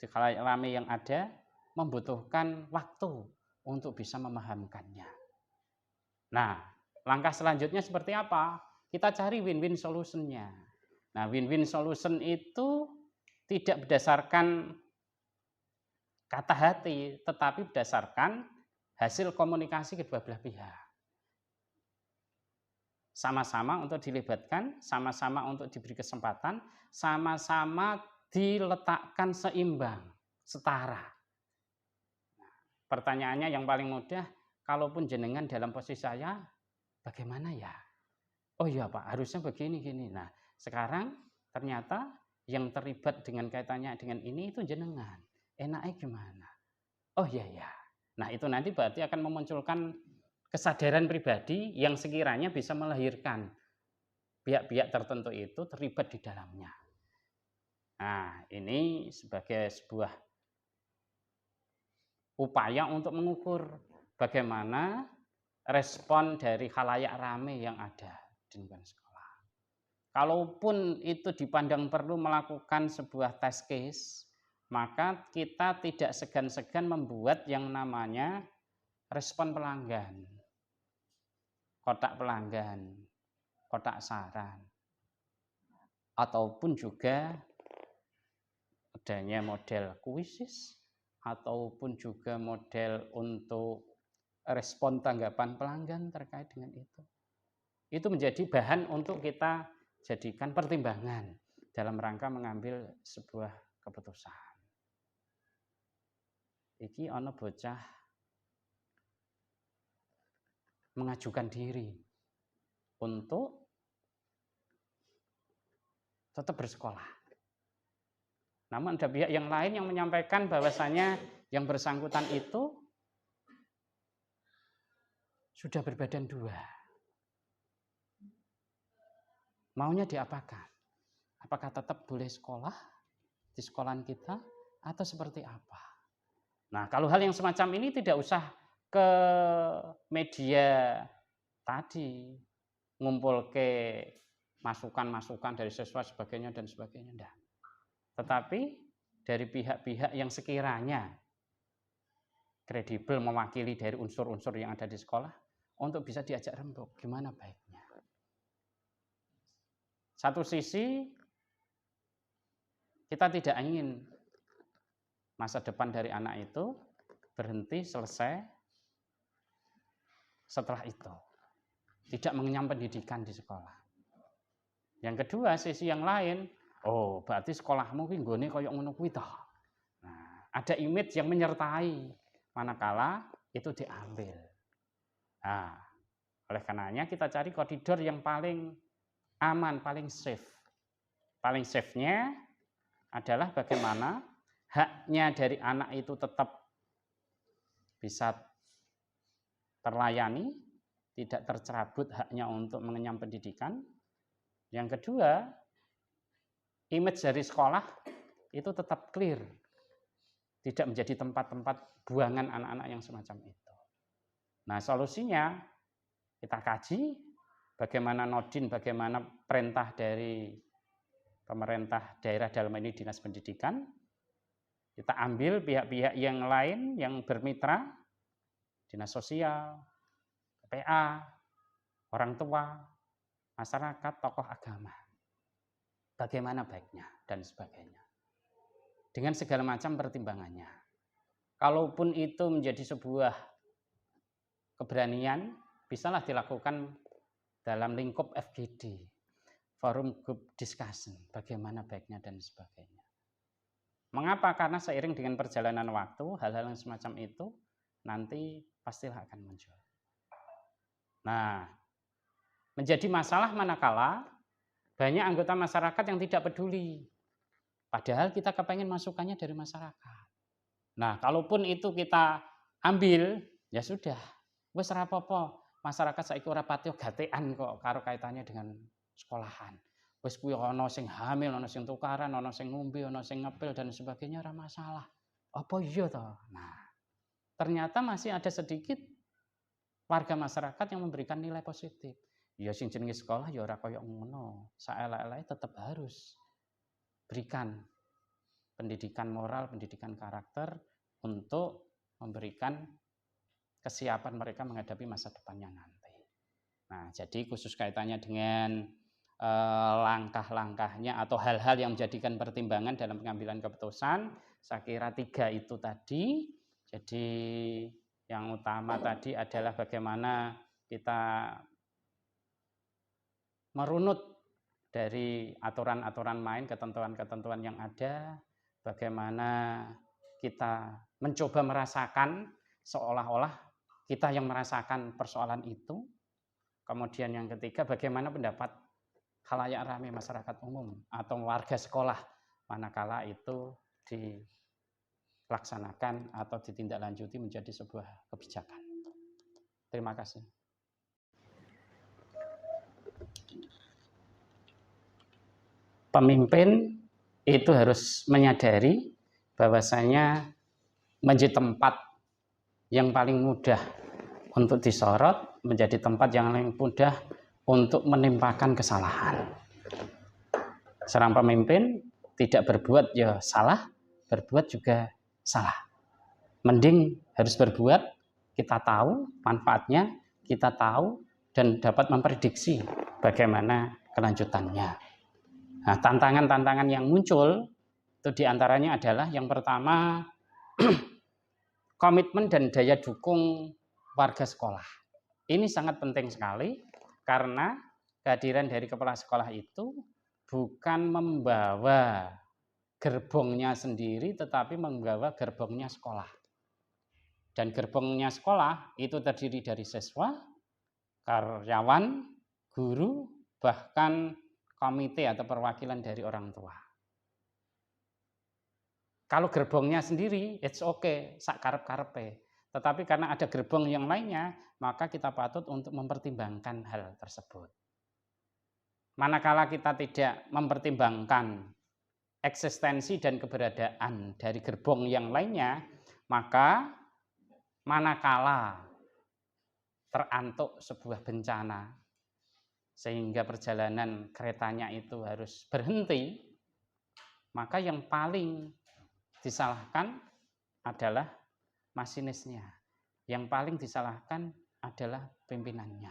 di khalayak ramai yang ada membutuhkan waktu untuk bisa memahamkannya. Nah, langkah selanjutnya seperti apa? Kita cari win-win solution-nya. Nah, win-win solution itu tidak berdasarkan kata hati, tetapi berdasarkan hasil komunikasi kedua belah pihak. Sama-sama untuk dilibatkan, sama-sama untuk diberi kesempatan, sama-sama diletakkan seimbang, setara. Pertanyaannya yang paling mudah, kalaupun jenengan dalam posisi saya, bagaimana ya? Oh iya Pak, harusnya begini gini. Nah, sekarang ternyata yang terlibat dengan kaitannya dengan ini itu jenengan. Enaknya gimana? Oh iya ya. Nah, itu nanti berarti akan memunculkan kesadaran pribadi yang sekiranya bisa melahirkan pihak-pihak tertentu itu terlibat di dalamnya. Nah, ini sebagai sebuah upaya untuk mengukur bagaimana respon dari khalayak rame yang ada di lingkungan sekolah. Kalaupun itu dipandang perlu melakukan sebuah test case, maka kita tidak segan-segan membuat yang namanya respon pelanggan, kotak pelanggan, kotak saran, ataupun juga adanya model kuisis, ataupun juga model untuk respon tanggapan pelanggan terkait dengan itu. Itu menjadi bahan untuk kita jadikan pertimbangan dalam rangka mengambil sebuah keputusan. Iki ana bocah mengajukan diri untuk tetap bersekolah. Namun ada pihak yang lain yang menyampaikan bahwasanya yang bersangkutan itu sudah berbadan dua. Maunya diapakan? Apakah tetap boleh sekolah di sekolahan kita atau seperti apa? Nah, kalau hal yang semacam ini tidak usah ke media tadi, ngumpul ke masukan-masukan dari siswa sebagainya dan sebagainya. Enggak. Tetapi dari pihak-pihak yang sekiranya kredibel mewakili dari unsur-unsur yang ada di sekolah untuk bisa diajak rembuk gimana baiknya. Satu sisi kita tidak ingin masa depan dari anak itu berhenti selesai setelah itu. Tidak mengenyam pendidikan di sekolah. Yang kedua, sisi yang lain, oh berarti sekolahmu ki nggone koyo ngono kuwi toh. Nah, ada image yang menyertai manakala itu diambil. Nah, oleh karenanya kita cari koridor yang paling aman, paling safe. Paling safe-nya adalah bagaimana haknya dari anak itu tetap bisa terlayani, tidak tercerabut haknya untuk mengenyam pendidikan. Yang kedua, image dari sekolah itu tetap clear, tidak menjadi tempat-tempat buangan anak-anak yang semacam itu. Nah, solusinya kita kaji bagaimana nodin, bagaimana perintah dari pemerintah daerah dalam ini Dinas Pendidikan. Kita ambil pihak-pihak yang lain yang bermitra, Dinas Sosial, PA, orang tua, masyarakat, tokoh agama. Bagaimana baiknya dan sebagainya. Dengan segala macam pertimbangannya. Kalaupun itu menjadi sebuah keberanian, bisalah dilakukan dalam lingkup FGD, Forum Group Discussion, bagaimana baiknya dan sebagainya. Mengapa? Karena seiring dengan perjalanan waktu, hal-hal yang semacam itu nanti pastilah akan muncul. Nah, menjadi masalah manakala banyak anggota masyarakat yang tidak peduli. Padahal kita kepengen masukannya dari masyarakat. Nah, kalaupun itu kita ambil, ya sudah. Wis ora apa-apa. Masyarakat saiki ora pati gatekan kok karo kaitannya dengan sekolahan. Wis kuwi ana sing hamil, ana sing tukaran, ana sing ngombe, ana sing ngepil dan sebagainya ora masalah. Apa iya toh? Nah, ternyata masih ada sedikit warga masyarakat yang memberikan nilai positif. Ya sing jenenge sekolah ya ora kaya ngono. Saelek-eleke tetap harus berikan pendidikan moral, pendidikan karakter untuk memberikan kesiapan mereka menghadapi masa depannya nanti. Nah, jadi khusus kaitannya dengan langkah-langkahnya atau hal-hal yang menjadikan pertimbangan dalam pengambilan keputusan, saya kira 3 itu tadi. Jadi yang utama tadi adalah bagaimana kita merunut dari aturan-aturan main, ketentuan-ketentuan yang ada, bagaimana kita mencoba merasakan seolah-olah kita yang merasakan persoalan itu. Kemudian yang ketiga, bagaimana pendapat khalayak ramai masyarakat umum atau warga sekolah manakala itu dilaksanakan atau ditindaklanjuti menjadi sebuah kebijakan. Terima kasih. Pemimpin itu harus menyadari bahwasanya menjadi tempat yang paling mudah untuk disorot, menjadi tempat yang paling mudah untuk menimpakan kesalahan. Seorang pemimpin tidak berbuat ya salah, berbuat juga salah. Mending harus berbuat, kita tahu manfaatnya, kita tahu dan dapat memprediksi bagaimana kelanjutannya. Nah, tantangan-tantangan yang muncul itu diantaranya adalah yang pertama komitmen dan daya dukung warga sekolah. Ini sangat penting sekali karena kehadiran dari kepala sekolah itu bukan membawa gerbongnya sendiri, tetapi membawa gerbongnya sekolah. Dan gerbongnya sekolah itu terdiri dari siswa, karyawan, guru, bahkan komite atau perwakilan dari orang tua. Kalau gerbongnya sendiri, it's okay, sak karep-karepe. Tetapi karena ada gerbong yang lainnya, maka kita patut untuk mempertimbangkan hal tersebut. Manakala kita tidak mempertimbangkan eksistensi dan keberadaan dari gerbong yang lainnya, maka manakala terantuk sebuah bencana sehingga perjalanan keretanya itu harus berhenti, maka yang paling disalahkan adalah masinisnya. Yang paling disalahkan adalah pimpinannya.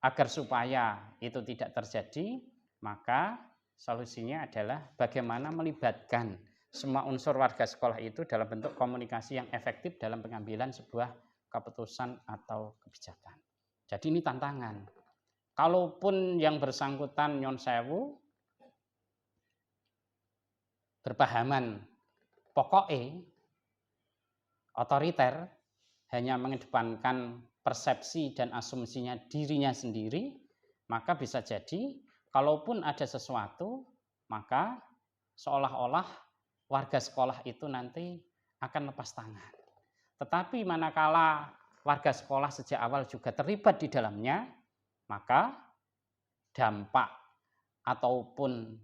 Agar supaya itu tidak terjadi, maka solusinya adalah bagaimana melibatkan semua unsur warga sekolah itu dalam bentuk komunikasi yang efektif dalam pengambilan sebuah keputusan atau kebijakan. Jadi ini tantangan. Kalaupun yang bersangkutan nyon sewu berpahaman pokoknya otoriter, hanya mengedepankan persepsi dan asumsinya dirinya sendiri, maka bisa jadi kalaupun ada sesuatu, maka seolah-olah warga sekolah itu nanti akan lepas tangan. Tetapi manakala warga sekolah sejak awal juga terlibat di dalamnya, maka dampak ataupun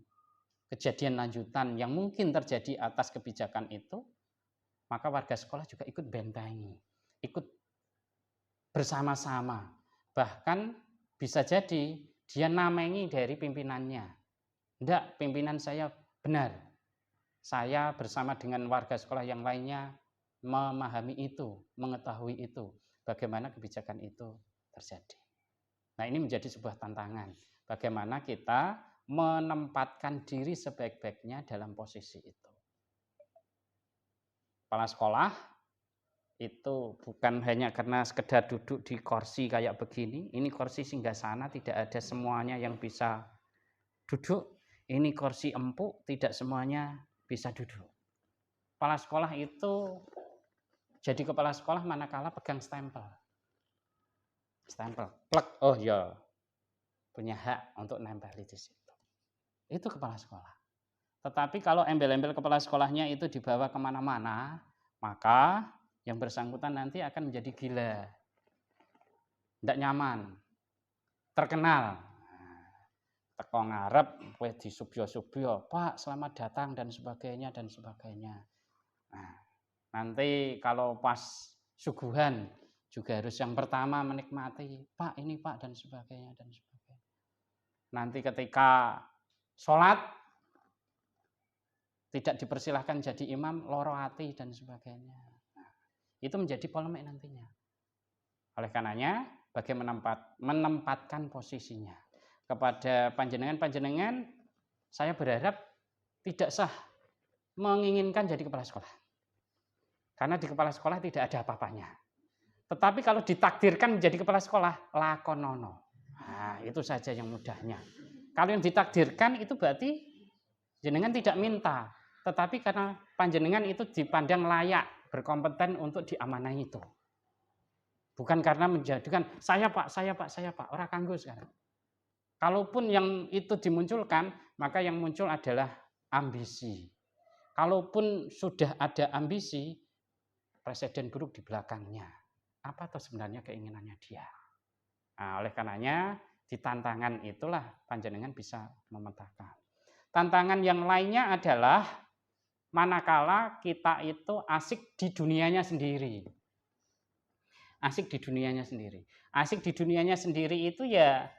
kejadian lanjutan yang mungkin terjadi atas kebijakan itu, maka warga sekolah juga ikut bentengi, ikut bersama-sama. Bahkan bisa jadi dia namengi dari pimpinannya. Enggak, pimpinan saya benar. Saya bersama dengan warga sekolah yang lainnya memahami itu, mengetahui itu, bagaimana kebijakan itu terjadi. Nah, ini menjadi sebuah tantangan. Bagaimana kita menempatkan diri sebaik-baiknya dalam posisi itu. Kepala sekolah itu bukan hanya karena sekedar duduk di kursi kayak begini, ini kursi singgasana, tidak ada semuanya yang bisa duduk, ini kursi empuk, tidak semuanya bisa duduk. Kepala sekolah itu jadi kepala sekolah manakala pegang stempel. Stempel, plek, oh ya, punya hak untuk nempel di situ. Itu kepala sekolah. Tetapi kalau embel-embel kepala sekolahnya itu dibawa kemana-mana, maka yang bersangkutan nanti akan menjadi gila, tidak nyaman, terkenal. Teko ngarep, kowe disubyo-subyo, Pak selamat datang dan sebagainya dan sebagainya. Nah, nanti kalau pas suguhan juga harus yang pertama menikmati, Pak ini Pak dan sebagainya dan sebagainya. Nanti ketika sholat tidak dipersilahkan jadi imam, loro ati dan sebagainya. Nah, itu menjadi polemik nantinya. Oleh karenanya, bagaimana menempatkan posisinya. Kepada panjenengan, saya berharap tidak sah menginginkan jadi kepala sekolah. Karena di kepala sekolah tidak ada apa-apanya. Tetapi kalau ditakdirkan menjadi kepala sekolah, lakonono. Nah, itu saja yang mudahnya. Kalau yang ditakdirkan itu berarti jenengan tidak minta, tetapi karena panjenengan itu dipandang layak, berkompeten untuk diamanai itu. Bukan karena menjadikan saya Pak, saya Pak, saya Pak, ora kanggo sekarang. Kalaupun yang itu dimunculkan, maka yang muncul adalah ambisi. Kalaupun sudah ada ambisi, presiden buruk di belakangnya. Apa tuh sebenarnya keinginannya dia? Nah, oleh karenanya di tantangan itulah panjenengan bisa memetakan. Tantangan yang lainnya adalah manakala kita itu asik di dunianya sendiri. Asik di dunianya sendiri. Asik di dunianya sendiri itu ya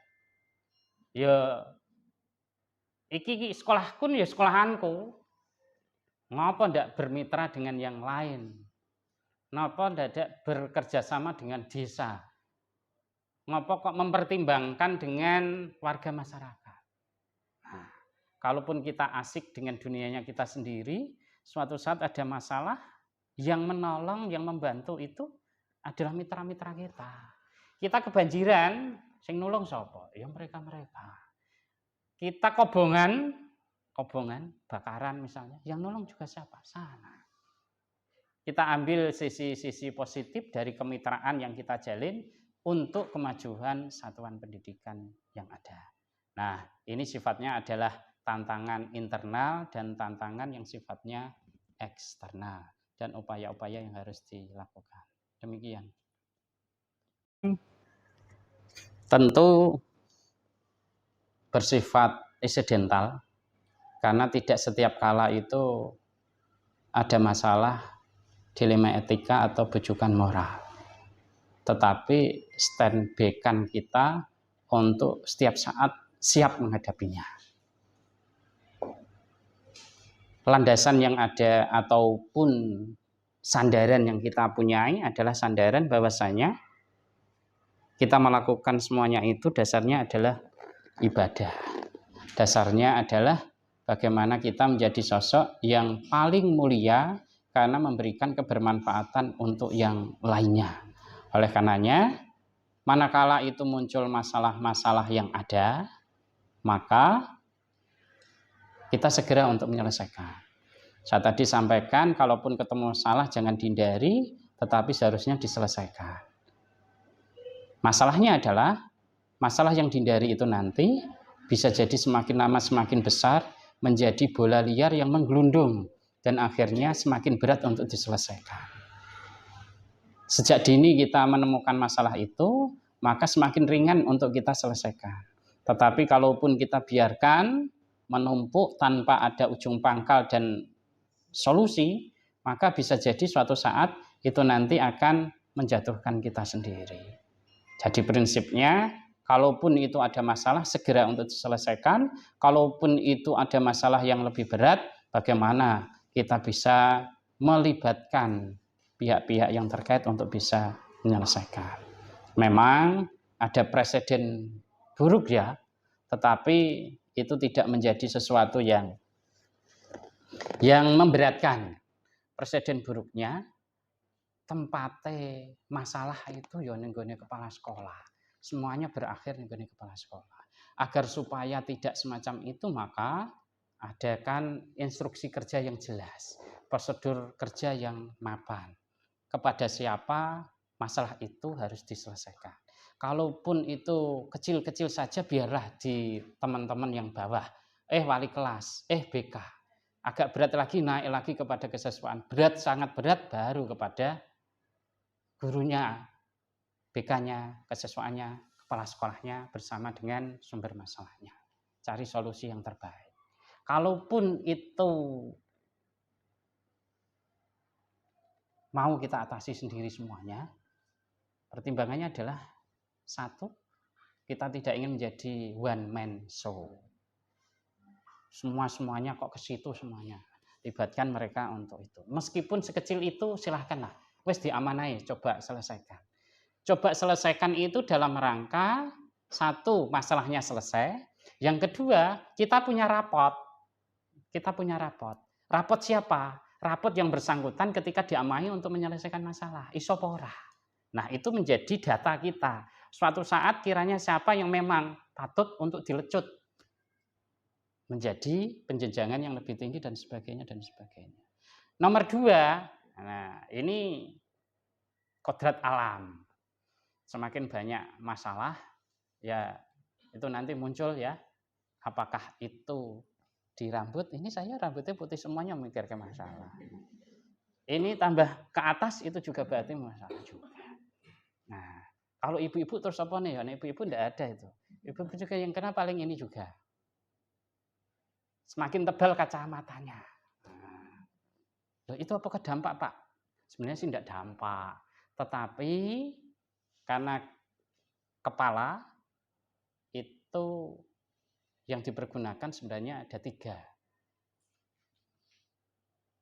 iki sekolahku ya sekolahanku. Ngapa ndak bermitra dengan yang lain? Ngapa ndak bekerja sama dengan desa? Ngapa kok mempertimbangkan dengan warga masyarakat? Nah, kalaupun kita asik dengan dunianya kita sendiri, suatu saat ada masalah, yang menolong, yang membantu itu adalah mitra-mitra kita. Kita kebanjiran, sing nulung sapa? Ya mereka-mereka. Kita kobongan, bakaran misalnya, yang nolong juga siapa? Sana. Kita ambil sisi-sisi positif dari kemitraan yang kita jalin untuk kemajuan satuan pendidikan yang ada. Nah, ini sifatnya adalah tantangan internal dan tantangan yang sifatnya eksternal dan upaya-upaya yang harus dilakukan. Demikian. Tentu bersifat insidental karena tidak setiap kala itu ada masalah dilema etika atau bujukan moral. Tetapi stand by-kan kita untuk setiap saat siap menghadapinya. Landasan yang ada ataupun sandaran yang kita punyai adalah sandaran bahwasanya kita melakukan semuanya itu dasarnya adalah ibadah. Dasarnya adalah bagaimana kita menjadi sosok yang paling mulia karena memberikan kebermanfaatan untuk yang lainnya. Oleh karenanya, manakala itu muncul masalah-masalah yang ada, maka kita segera untuk menyelesaikan. Saya tadi sampaikan, kalaupun ketemu salah jangan dihindari, tetapi seharusnya diselesaikan. Masalahnya adalah, masalah yang dihindari itu nanti bisa jadi semakin lama semakin besar, menjadi bola liar yang menggelundung, dan akhirnya semakin berat untuk diselesaikan. Sejak dini kita menemukan masalah itu, maka semakin ringan untuk kita selesaikan. Tetapi kalaupun kita biarkan menumpuk tanpa ada ujung pangkal dan solusi, maka bisa jadi suatu saat itu nanti akan menjatuhkan kita sendiri. Jadi prinsipnya, kalaupun itu ada masalah, segera untuk diselesaikan. Kalaupun itu ada masalah yang lebih berat, bagaimana kita bisa melibatkan pihak-pihak yang terkait untuk bisa menyelesaikan. Memang ada presiden buruk ya, tetapi itu tidak menjadi sesuatu yang memberatkan. Presiden buruknya tempatnya masalah itu ya nenggone kepala sekolah. Semuanya berakhir nenggone kepala sekolah. Agar supaya tidak semacam itu, maka adakan instruksi kerja yang jelas, prosedur kerja yang mapan. Kepada siapa masalah itu harus diselesaikan. Kalaupun itu kecil-kecil saja, biarlah di teman-teman yang bawah, wali kelas, BK. Agak berat lagi, naik lagi kepada kesiswaan. Berat, sangat berat, baru kepada gurunya, BK-nya, kesiswaannya, kepala sekolahnya, bersama dengan sumber masalahnya. Cari solusi yang terbaik. Kalaupun itu mau kita atasi sendiri semuanya, pertimbangannya adalah satu, kita tidak ingin menjadi one man show. Semuanya kok ke situ semuanya. Libatkan mereka untuk itu. Meskipun sekecil itu silahkanlah. Wes diamanai, coba selesaikan. Coba selesaikan itu dalam rangka satu, masalahnya selesai. Yang kedua, kita punya rapot. Rapot siapa? Rapot yang bersangkutan ketika diamai untuk menyelesaikan masalah. Isopora. Nah, itu menjadi data kita. Suatu saat kiranya siapa yang memang patut untuk dilecut. menjadi penjenjangan yang lebih tinggi dan sebagainya dan sebagainya. Nomor 2, nah ini kodrat alam. Semakin banyak masalah, ya itu nanti muncul ya, apakah itu di rambut, ini saya rambutnya putih semuanya mikir ke masalah. Ini tambah ke atas itu juga berarti masalah juga. Nah, kalau ibu-ibu terus apa nih? Ya, ibu-ibu enggak ada itu. Ibu-ibu juga yang kena paling ini juga. Semakin tebal kacamatanya. Nah, itu apakah dampak, Pak? Sebenarnya sih enggak dampak. Tetapi karena kepala itu yang dipergunakan sebenarnya ada 3.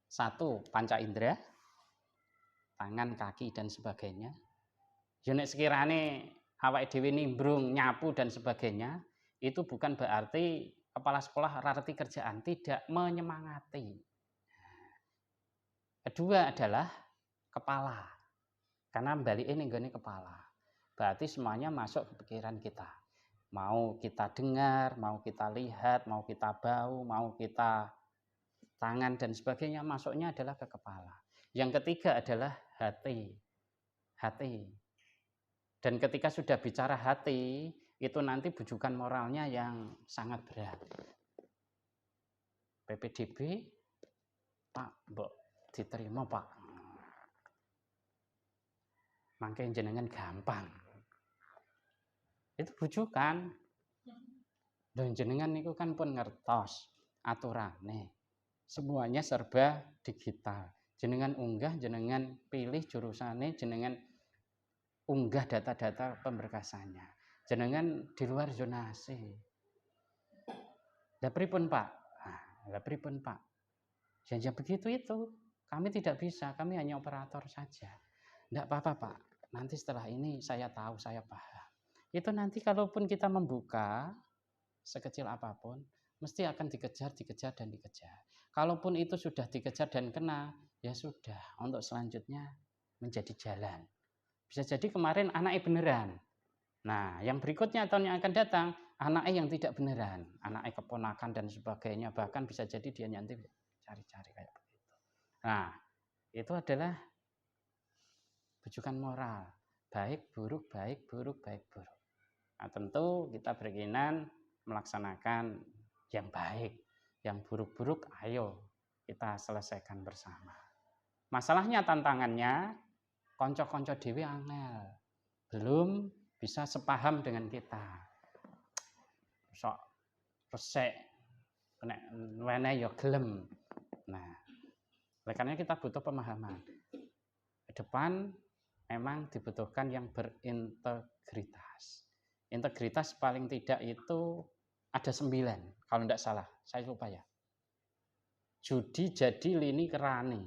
1, panca indera, tangan, kaki, dan sebagainya. Ya nek sekirane awake dhewe nimbrung, nyapu dan sebagainya, itu bukan berarti kepala sekolah rarti kerjaan, tidak, menyemangati. Kedua adalah kepala, karena balik ini nggone kepala. Berarti semuanya masuk ke pikiran kita. Mau kita dengar, mau kita lihat, mau kita bau, mau kita tangan dan sebagainya, masuknya adalah ke kepala. Yang ketiga adalah hati. Hati. Dan ketika sudah bicara hati, itu nanti bujukan moralnya yang sangat berat. PPDB, Pak, mbok diterima, Pak. Mangke jenengan gampang. Itu bujukan. Dan jenengan niku kan pun ngertos aturane. Semuanya serba digital. Jenengan unggah, jenengan pilih jurusane, jenengan unggah data-data pemberkasannya. Jenengan di luar zonasi. Lah pripun, Pak? Lah pripun, Pak? Ya begitu itu. Kami tidak bisa, kami hanya operator saja. Tidak apa-apa, Pak. Nanti setelah ini saya tahu, saya paham. Itu nanti kalaupun kita membuka sekecil apapun, mesti akan dikejar, dan dikejar. Kalaupun itu sudah dikejar dan kena, ya sudah, untuk selanjutnya menjadi jalan. Bisa jadi kemarin anaknya beneran. Nah, yang berikutnya tahun yang akan datang, anaknya yang tidak beneran. Anaknya keponakan dan sebagainya, bahkan bisa jadi dia nanti cari-cari kayak begitu. Nah, itu adalah bujukan moral. Baik, buruk, baik, buruk, baik, buruk. Nah, tentu kita berkeinginan melaksanakan yang baik. Yang buruk-buruk, ayo kita selesaikan bersama. Masalahnya, tantangannya, konco-konco dewe angel. Belum bisa sepaham dengan kita. Sok resek, nek wene ya gelem. Nah, oleh karena kita butuh pemahaman. Ke depan memang dibutuhkan yang berintegritas. Integritas paling tidak itu ada 9, kalau tidak salah, saya lupa ya. Judi, jadi, lini, kerani.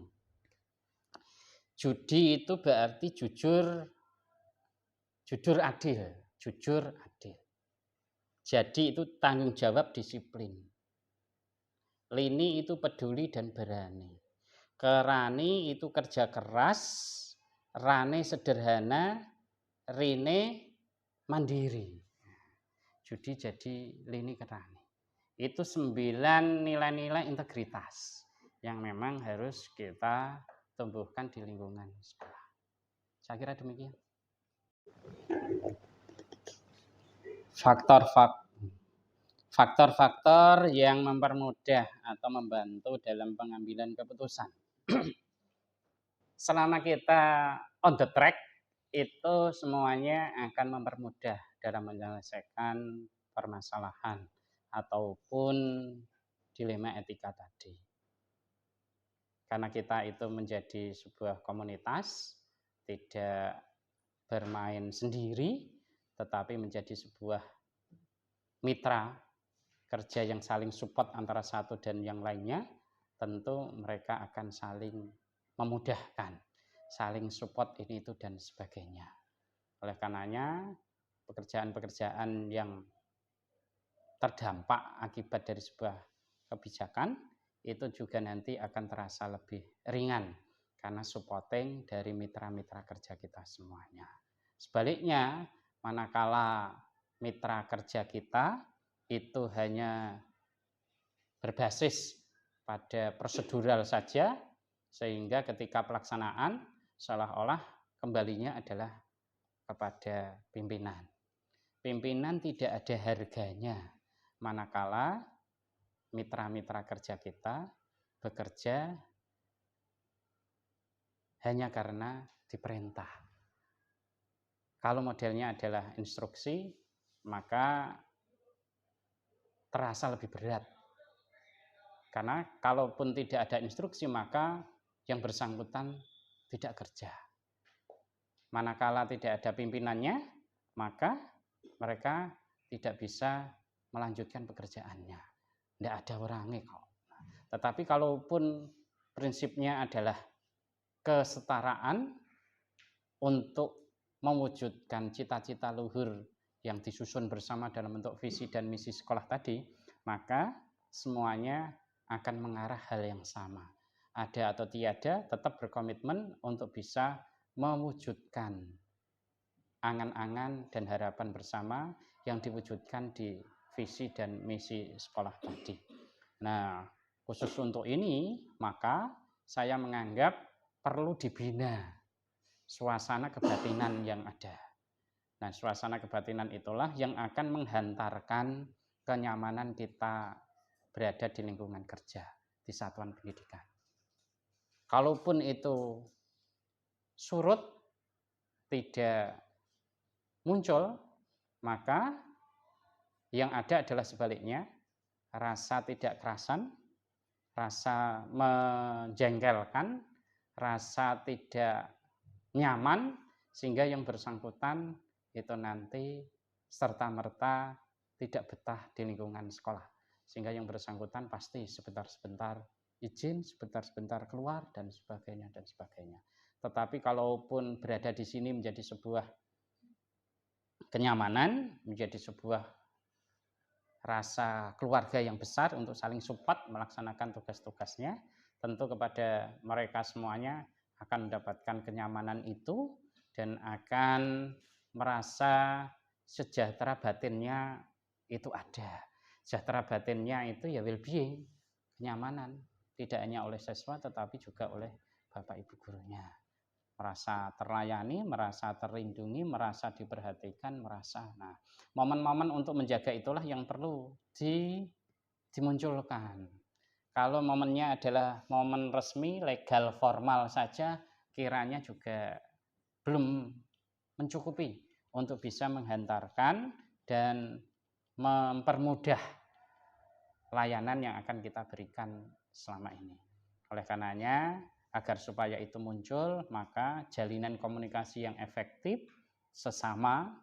Judi itu berarti jujur adil, jujur adil. Jadi itu tanggung jawab, disiplin. Lini itu peduli dan berani. Kerani itu kerja keras, rane sederhana, rine mandiri. Judi, jadi, lini, kerani. Itu 9 nilai-nilai integritas yang memang harus kita tumbuhkan di lingkungan sekolah. Saya kira demikian. Faktor-faktor yang mempermudah atau membantu dalam pengambilan keputusan. Selama kita on the track, itu semuanya akan mempermudah dalam menyelesaikan permasalahan ataupun dilema etika tadi. Karena kita itu menjadi sebuah komunitas, tidak bermain sendiri, tetapi menjadi sebuah mitra kerja yang saling support antara satu dan yang lainnya, tentu mereka akan saling memudahkan, saling support ini itu dan sebagainya. Oleh karenanya, pekerjaan-pekerjaan yang terdampak akibat dari sebuah kebijakan itu juga nanti akan terasa lebih ringan karena supporting dari mitra-mitra kerja kita semuanya. Sebaliknya, manakala mitra kerja kita itu hanya berbasis pada prosedural saja, sehingga ketika pelaksanaan seolah-olah kembalinya adalah kepada pimpinan. Pimpinan tidak ada harganya, manakala mitra-mitra kerja kita bekerja hanya karena diperintah. Kalau modelnya adalah instruksi, maka terasa lebih berat. Karena kalaupun tidak ada instruksi, maka yang bersangkutan tidak kerja. Manakala tidak ada pimpinannya, maka mereka tidak bisa melanjutkan pekerjaannya. Tidak ada orangnya kok. Tetapi kalaupun prinsipnya adalah kesetaraan untuk mewujudkan cita-cita luhur yang disusun bersama dalam bentuk visi dan misi sekolah tadi, maka semuanya akan mengarah hal yang sama. Ada atau tiada, tetap berkomitmen untuk bisa mewujudkan angan-angan dan harapan bersama yang diwujudkan di visi dan misi sekolah tadi. Nah, khusus untuk ini, maka saya menganggap perlu dibina suasana kebatinan yang ada. Nah, suasana kebatinan itulah yang akan menghantarkan kenyamanan kita berada di lingkungan kerja, di satuan pendidikan. Kalaupun itu surut, tidak muncul, maka yang ada adalah sebaliknya, rasa tidak kerasan, rasa menjengkelkan, rasa tidak nyaman, sehingga yang bersangkutan itu nanti serta-merta tidak betah di lingkungan sekolah. Sehingga yang bersangkutan pasti sebentar-sebentar izin, sebentar-sebentar keluar, dan sebagainya, dan sebagainya. Tetapi kalaupun berada di sini menjadi sebuah kenyamanan, menjadi sebuah rasa keluarga yang besar untuk saling support melaksanakan tugas-tugasnya, tentu kepada mereka semuanya akan mendapatkan kenyamanan itu dan akan merasa sejahtera batinnya itu ada. Sejahtera batinnya itu ya well-being, kenyamanan, tidak hanya oleh siswa tetapi juga oleh Bapak Ibu gurunya. Merasa terlayani, merasa terlindungi, merasa diperhatikan, merasa. Nah, momen-momen untuk menjaga itulah yang perlu dimunculkan. Kalau momennya adalah momen resmi, legal, formal saja, kiranya juga belum mencukupi untuk bisa menghantarkan dan mempermudah layanan yang akan kita berikan selama ini. Oleh karenanya, agar supaya itu muncul, maka jalinan komunikasi yang efektif sesama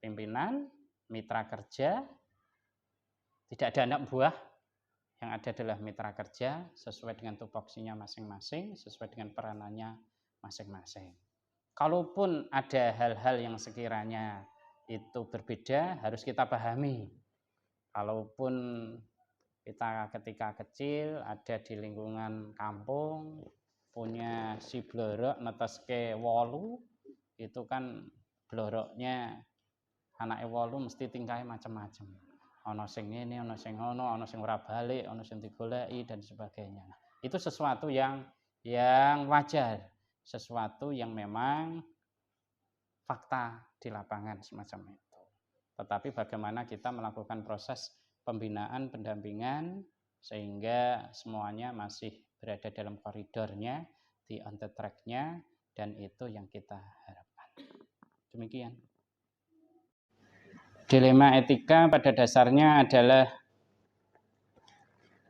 pimpinan, mitra kerja, tidak ada anak buah, yang ada adalah mitra kerja sesuai dengan tupoksinya masing-masing, sesuai dengan peranannya masing-masing. Kalaupun ada hal-hal yang sekiranya itu berbeda, harus kita pahami. Kalaupun kita ketika kecil ada di lingkungan kampung, punya si blorok neteske wolu, itu kan bloroknya anake wolu mesti tingkahnya macam-macam. Ana sing ngene, ana sing ngono, ana sing ora balik, ana sing digoleki dan sebagainya. Itu sesuatu yang wajar, sesuatu yang memang fakta di lapangan semacam itu. Tetapi bagaimana kita melakukan proses pembinaan, pendampingan sehingga semuanya masih berada dalam koridornya, di on the track-nya, dan itu yang kita harapkan. Demikian. Dilema etika pada dasarnya adalah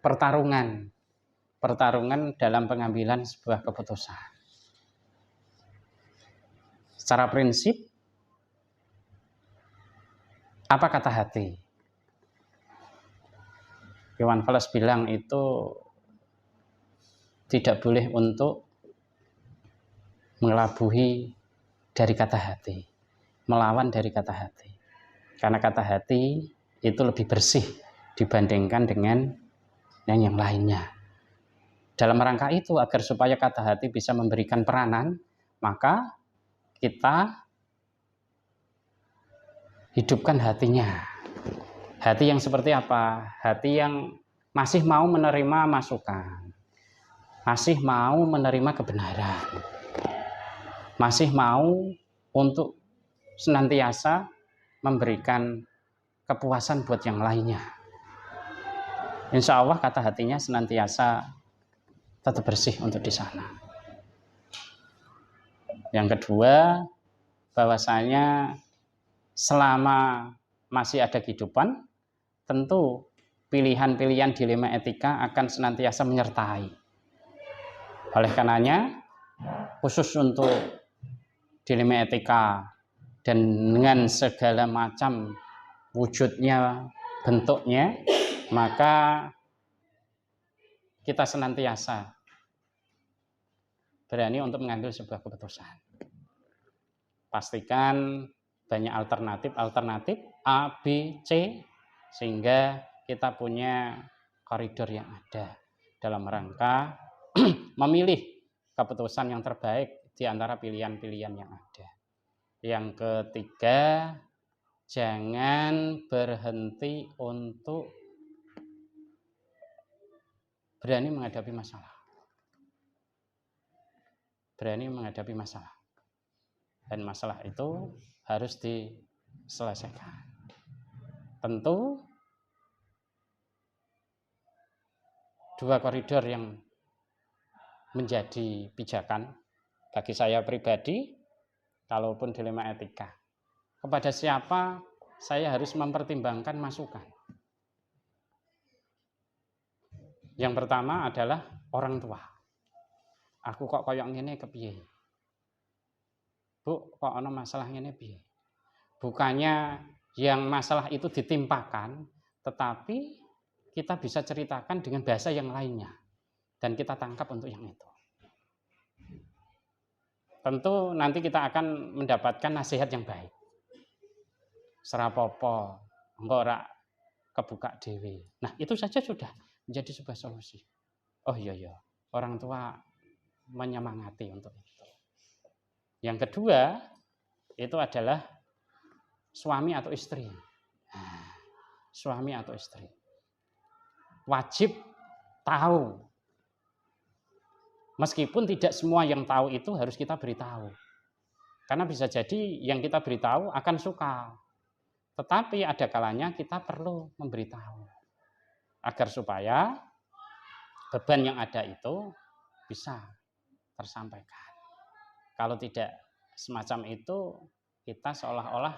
pertarungan dalam pengambilan sebuah keputusan. Secara prinsip, apa kata hati? Iwan Fals bilang itu tidak boleh untuk mengelabuhi dari kata hati, melawan dari kata hati. Karena kata hati itu lebih bersih dibandingkan dengan yang lainnya. Dalam rangka itu, agar supaya kata hati bisa memberikan peranan, maka kita hidupkan hatinya. Hati yang seperti apa? Hati yang masih mau menerima masukan, masih mau menerima kebenaran, masih mau untuk senantiasa memberikan kepuasan buat yang lainnya. Insya Allah kata hatinya senantiasa tetap bersih untuk di sana. Yang kedua, bahwasanya selama masih ada kehidupan, tentu pilihan-pilihan dilema etika akan senantiasa menyertai. Oleh karenanya, khusus untuk dilema etika dan dengan segala macam wujudnya, bentuknya, maka kita senantiasa berani untuk mengambil sebuah keputusan. Pastikan banyak alternatif A, B, C, sehingga kita punya koridor yang ada dalam rangka memilih keputusan yang terbaik di antara pilihan-pilihan yang ada. Yang ketiga, jangan berhenti untuk berani menghadapi masalah. Berani menghadapi masalah. Dan masalah itu harus diselesaikan. Tentu dua koridor yang menjadi pijakan bagi saya pribadi, kalaupun dilema etika. Kepada siapa saya harus mempertimbangkan masukan. Yang pertama adalah orang tua. Aku kok koyok ngene kepiye? Bu, kok ada masalah ngene piye? Bukannya yang masalah itu ditimpakan, tetapi kita bisa ceritakan dengan bahasa yang lainnya. Dan kita tangkap untuk yang itu. Tentu nanti kita akan mendapatkan nasihat yang baik. Serapopo, engko ora kebuka dewe. Nah, itu saja sudah menjadi sebuah solusi. Oh iya, orang tua menyemangati untuk itu. Yang kedua, itu adalah suami atau istri. Nah, suami atau istri wajib tahu. Meskipun tidak semua yang tahu itu harus kita beritahu. Karena bisa jadi yang kita beritahu akan suka. Tetapi ada kalanya kita perlu memberitahu. Agar supaya beban yang ada itu bisa tersampaikan. Kalau tidak semacam itu, kita seolah-olah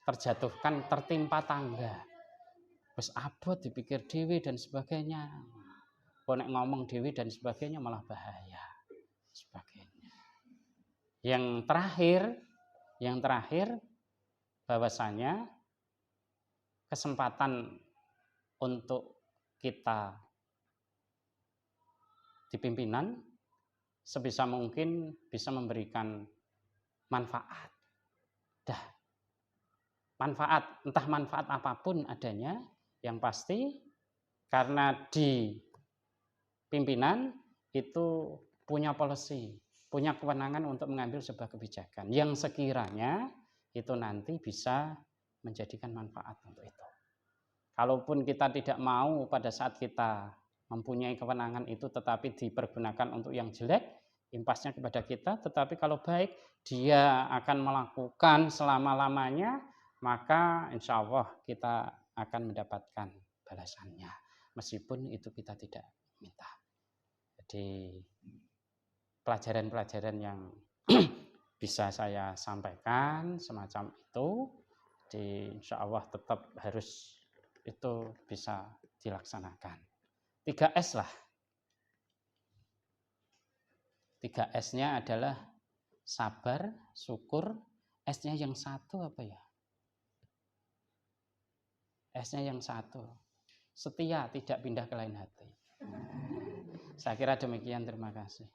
terjatuhkan, tertimpa tangga. Wis abot dipikir dewi dan sebagainya. Konek ngomong dewi dan sebagainya malah bahaya. Sebagainya. Yang terakhir bahwasanya kesempatan untuk kita di pimpinan sebisa mungkin bisa memberikan manfaat. Entah manfaat apapun adanya, yang pasti karena di pimpinan itu punya policy, punya kewenangan untuk mengambil sebuah kebijakan yang sekiranya itu nanti bisa menjadikan manfaat untuk itu. Kalaupun kita tidak mau pada saat kita mempunyai kewenangan itu tetapi dipergunakan untuk yang jelek, impasnya kepada kita, tetapi kalau baik dia akan melakukan selama-lamanya, maka insya Allah kita akan mendapatkan balasannya meskipun itu kita tidak minta. Jadi pelajaran-pelajaran yang bisa saya sampaikan semacam itu, insya Allah tetap harus itu bisa dilaksanakan. 3S lah. 3S-nya adalah sabar, syukur. S-nya yang satu apa ya? S-nya yang satu. Setia, tidak pindah ke lain hati. Saya kira demikian, terima kasih.